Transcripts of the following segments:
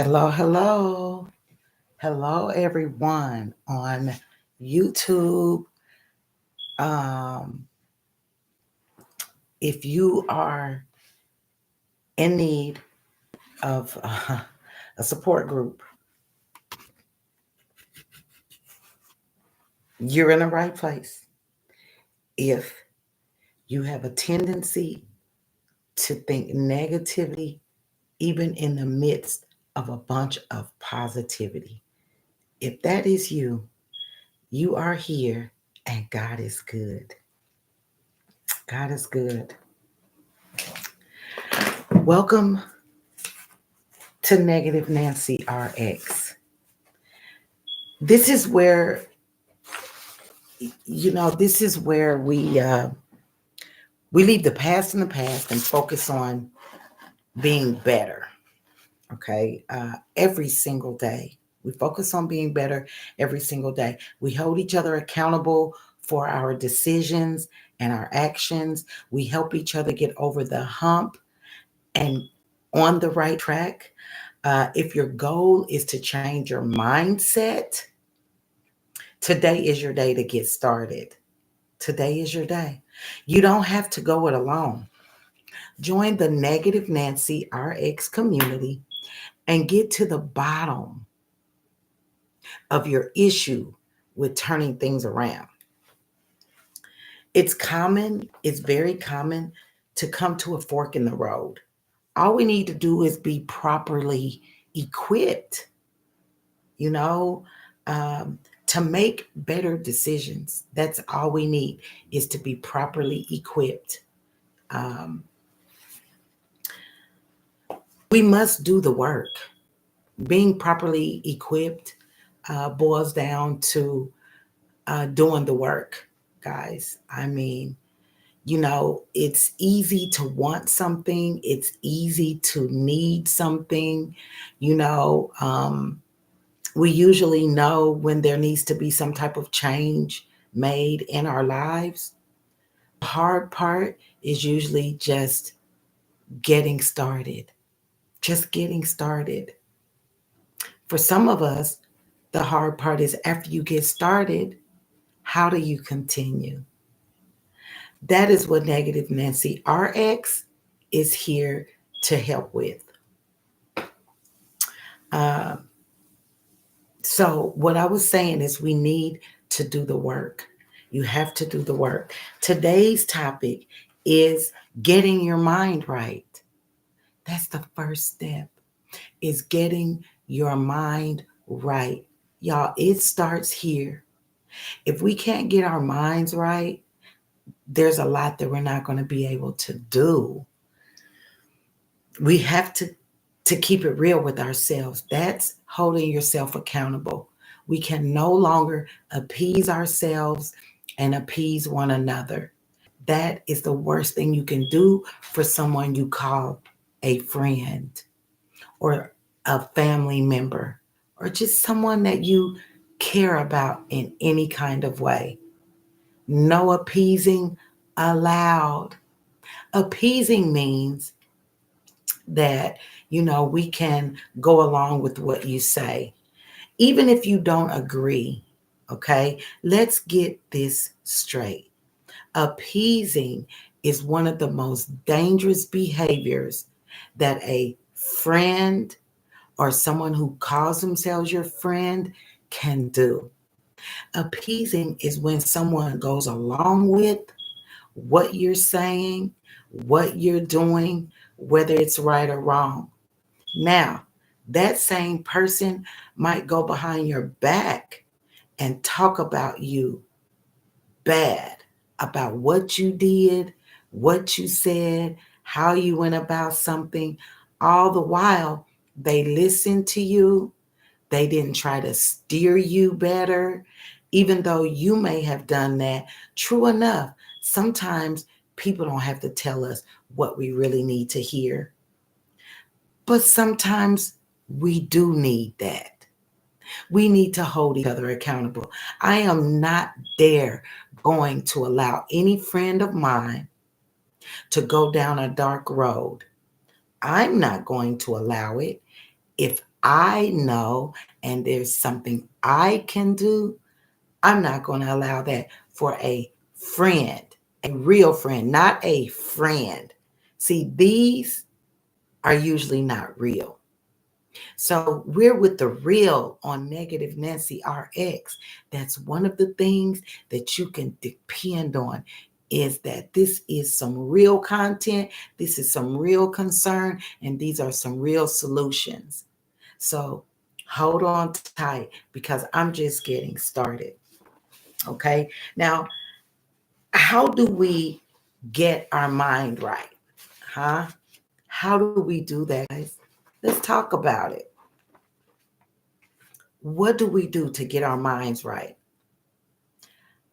Hello, hello. Hello, everyone on YouTube. Um, if you are in need of a support group, you're in the right place. If you have a tendency to think negatively, even in the midst of a bunch of positivity, if that is you, you are here and God is good. God is good. Welcome to Negative Nancy RX. This is where this is where we leave the past in the past and focus on being better. Okay, every single day we focus on being better. Every single day we hold each other accountable for our decisions and our actions. We help each other get over the hump and on the right track. If your goal is to change your mindset, today is your day to get started. Today is your day. You don't have to go it alone. Join the Negative Nancy RX community and get to the bottom of your issue with turning things around. It's very common to come to a fork in the road. All we need to do is be properly equipped, you know, um, to make better decisions. That's all we need is to be properly equipped. Um, we must do the work. Being properly equipped boils down to doing the work, guys. I mean, it's easy to want something, it's easy to need something. You know, we usually know when there needs to be some type of change made in our lives. The hard part is usually just getting started, just getting started. For some of us, the hard part is after you get started, how do you continue? That is what Negative Nancy RX is here to help with. Uh, so, what I was saying is, we need to do the work. You have to do the work. Today's topic is getting your mind right. That's the first step, is getting your mind right. Y'all, it starts here. If we can't get our minds right, there's a lot that we're not going to be able to do. We have to keep it real with ourselves. That's holding yourself accountable. We can no longer appease ourselves and appease one another. That is the worst thing you can do for someone you call a friend or a family member or just someone that you care about in any kind of way. No appeasing allowed. Appeasing means that, we can go along with what you say, even if you don't agree. Okay, let's get this straight. Appeasing is one of the most dangerous behaviors that a friend or someone who calls themselves your friend can do. Appeasing is when someone goes along with what you're saying, what you're doing, whether it's right or wrong. Now, that same person might go behind your back and talk about you bad, about what you did, what you said, how you went about something. All the while, they listened to you. They didn't try to steer you better, even though you may have done that. True enough, sometimes people don't have to tell us what we really need to hear, but sometimes we do need that. We need to hold each other accountable. I am not there going to allow any friend of mine to go down a dark road. I'm not going to allow it. If I know and there's something I can do, I'm not going to allow that for a friend, a real friend, not a friend. See, these are usually not real. So we're with the real on Negative Nancy RX. That's one of the things that you can depend on is that this is some real content, this is some real concern, and these are some real solutions. So hold on tight because I'm just getting started. Okay. Now, how do we get our mind right? Huh? How do we do that, guys? Let's talk about it. What do we do to get our minds right?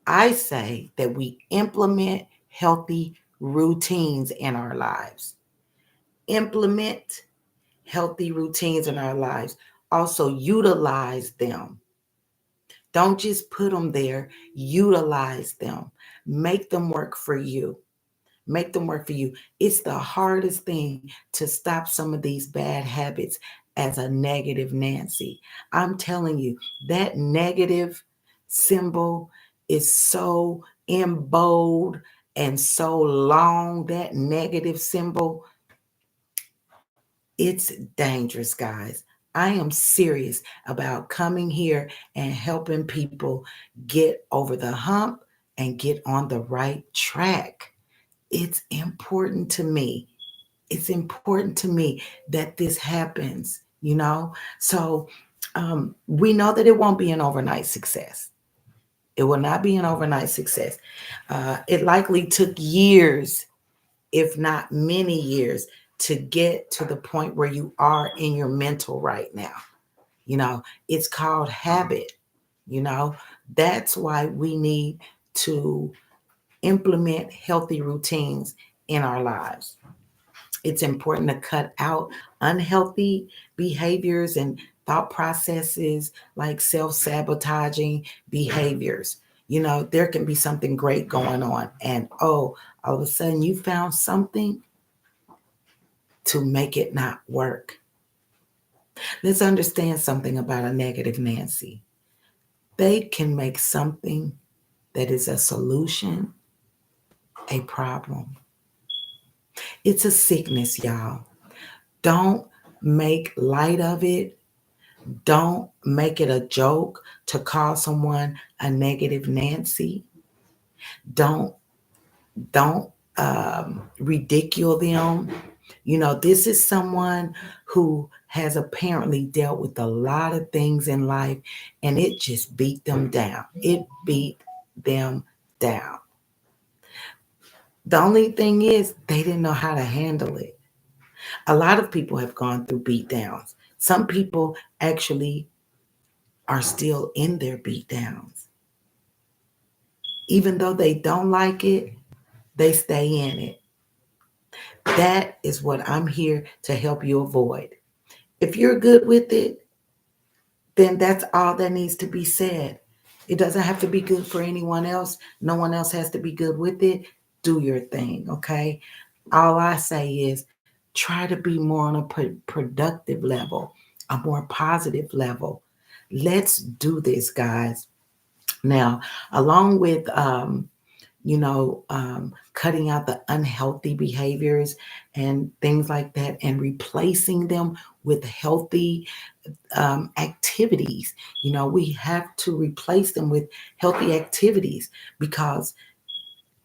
I say that we implement healthy routines in our lives. Implement healthy routines in our lives. Also, utilize them. Don't just put them there, utilize them. Make them work for you. Make them work for you. It's the hardest thing to stop some of these bad habits as a negative Nancy. I'm telling you, that negative symbol is so in bold and so long, that negative symbol, it's dangerous, guys. I am serious about coming here and helping people get over the hump and get on the right track. It's important to me. It's important to me that this happens, you know? So we know that it won't be an overnight success. It will not be an overnight success. It likely took years, if not many years, to get to the point where you are in your mental right now. You know, it's called habit. You know, that's why we need to implement healthy routines in our lives. It's important to cut out unhealthy behaviors and thought processes like self sabotaging behaviors. You know, there can be something great going on, and oh, all of a sudden you found something to make it not work. Let's understand something about a negative Nancy. They can make something that is a solution a problem. It's a sickness, y'all. Don't make light of it. Don't make it a joke to call someone a negative Nancy. Don't don't ridicule them. You know, this is someone who has apparently dealt with a lot of things in life and it just beat them down. It beat them down. The only thing is, they didn't know how to handle it. A lot of people have gone through beat downs. Some people actually are still in their beat downs. Even though they don't like it, they stay in it. That is what I'm here to help you avoid. If you're good with it, then that's all that needs to be said. It doesn't have to be good for anyone else. No one else has to be good with it. Do your thing, okay? All I say is try to be more on a productive level, a more positive level. Let's do this, guys. Now, along with cutting out the unhealthy behaviors and things like that, and replacing them with healthy activities. You know, we have to replace them with healthy activities because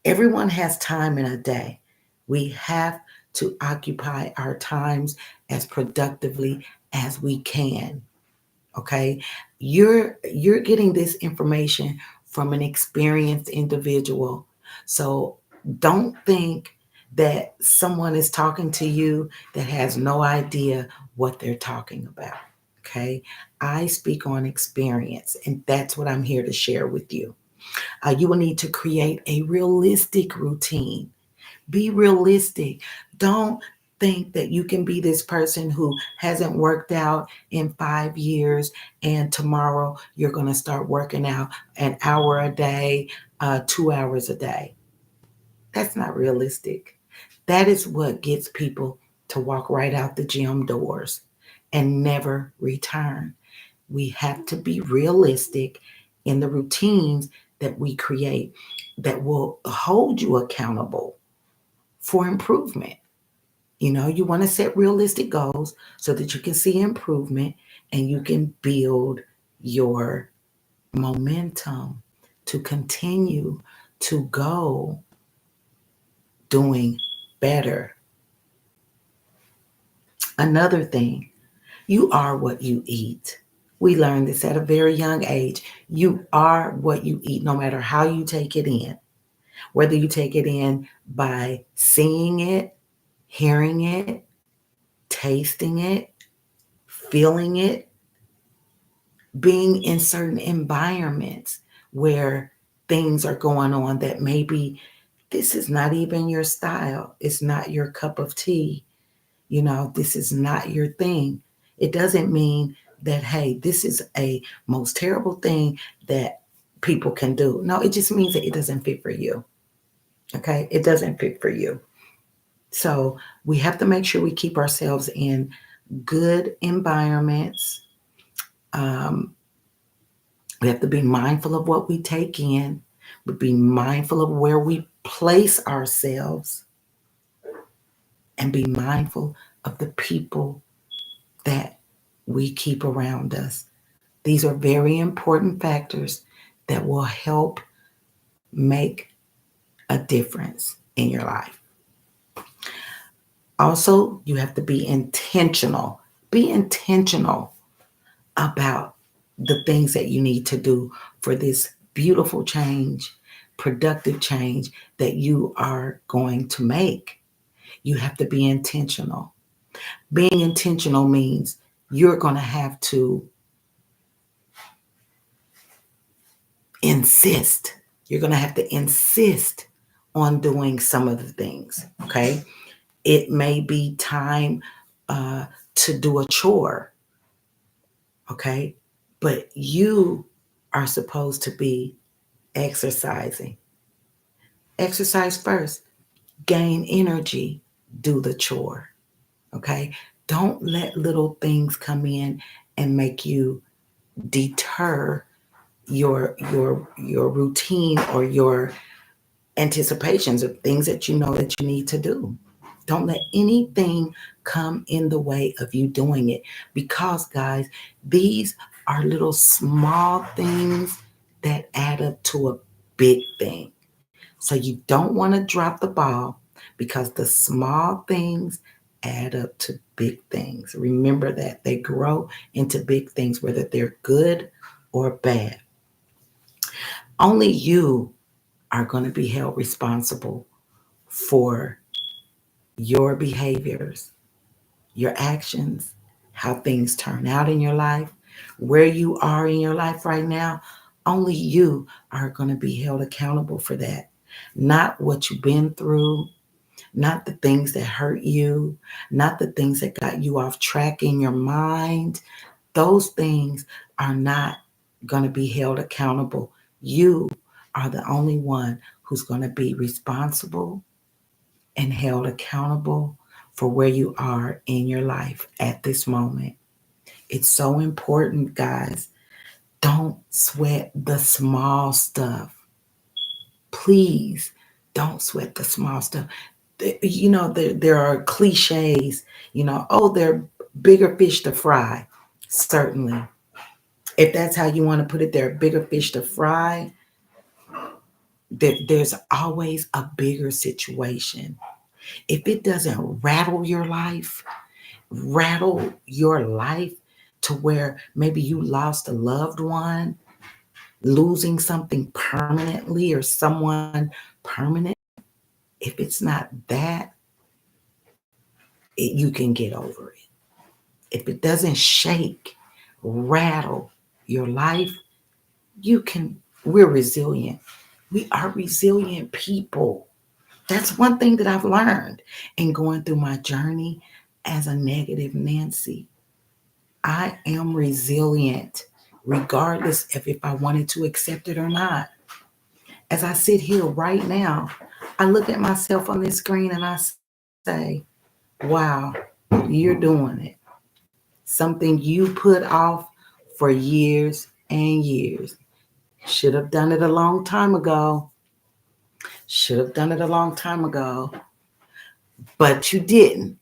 everyone has time in a day. We have to occupy our times as productively as we can. Okay, you're getting this information from an experienced individual, so don't think that someone is talking to you that has no idea what they're talking about. Okay, I speak on experience and that's what I'm here to share with you. You will need to create a realistic routine. Be realistic. Don't think that you can be this person who hasn't worked out in 5 years and tomorrow you're going to start working out an hour a day, 2 hours a day. That's not realistic. That is what gets people to walk right out the gym doors. and never return. We have to be realistic in the routines that we create that will hold you accountable for improvement. You want to set realistic goals so that you can see improvement and you can build your momentum to continue to go doing better. Another thing, you are what you eat. We learned this at a very young age. You are what you eat, no matter how you take it in. Whether you take it in by seeing it, hearing it, tasting it, feeling it, being in certain environments where things are going on that maybe this is not even your style. It's not your cup of tea. This is not your thing. It doesn't mean that, hey, this is a most terrible thing that people can do. No, it just means that it doesn't fit for you. Okay? It doesn't fit for you. So we have to make sure we keep ourselves in good environments. Um, we have to be mindful of what we take in. We be mindful of where we place ourselves and be mindful of the people that we keep around us. These are very important factors that will help make a difference in your life. Also, you have to be intentional. Be intentional about the things that you need to do for this beautiful change, productive change that you are going to make. You have to be intentional. Being intentional means you're going to have to insist. You're going to have to insist on doing some of the things. Okay. It may be time to do a chore. Okay. But you are supposed to be exercising. Exercise first, gain energy, do the chore. Okay. Don't let little things come in and make you deter your routine or your anticipations of things that you know that you need to do. Don't let anything come in the way of you doing it because, guys, these are little small things that add up to a big thing. So you don't want to drop the ball because the small things add up to big things. Remember that they grow into big things, whether they're good or bad. Only you are going to be held responsible for your behaviors, your actions, how things turn out in your life, where you are in your life right now. Only you are going to be held accountable for that. Not what you've been through, not the things that hurt you, not the things that got you off track in your mind. Those things are not going to be held accountable. You are the only one who's going to be responsible and held accountable for where you are in your life at this moment. It's so important, guys. Don't sweat the small stuff. Please don't sweat the small stuff. There are cliches, oh, they're bigger fish to fry. Certainly. If that's how you want to put it, there are bigger fish to fry. There's always a bigger situation. If it doesn't rattle your life to where maybe you lost a loved one, losing something permanently or someone permanent, if it's not that, you can get over it. If it doesn't shake, rattle your life, we're resilient. We are resilient people. That's one thing that I've learned in going through my journey as a negative Nancy. I am resilient, regardless of if I wanted to accept it or not. As I sit here right now, I look at myself on this screen and I say, wow, you're doing it. something you put off for years and years. Should have done it a long time ago. Should have done it a long time ago, but you didn't.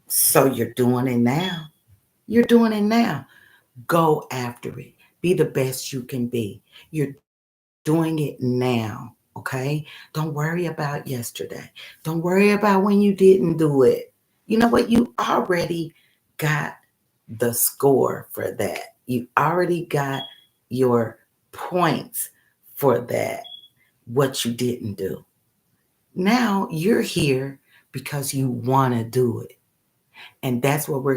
So you're doing it now. You're doing it now. Go after it. Be the best you can be. You're doing it now. Okay? Don't worry about yesterday. Don't worry about when you didn't do it. You know what? You already got the score for that. You already got your points for that, what you didn't do. Now you're here because you want to do it. And that's what we're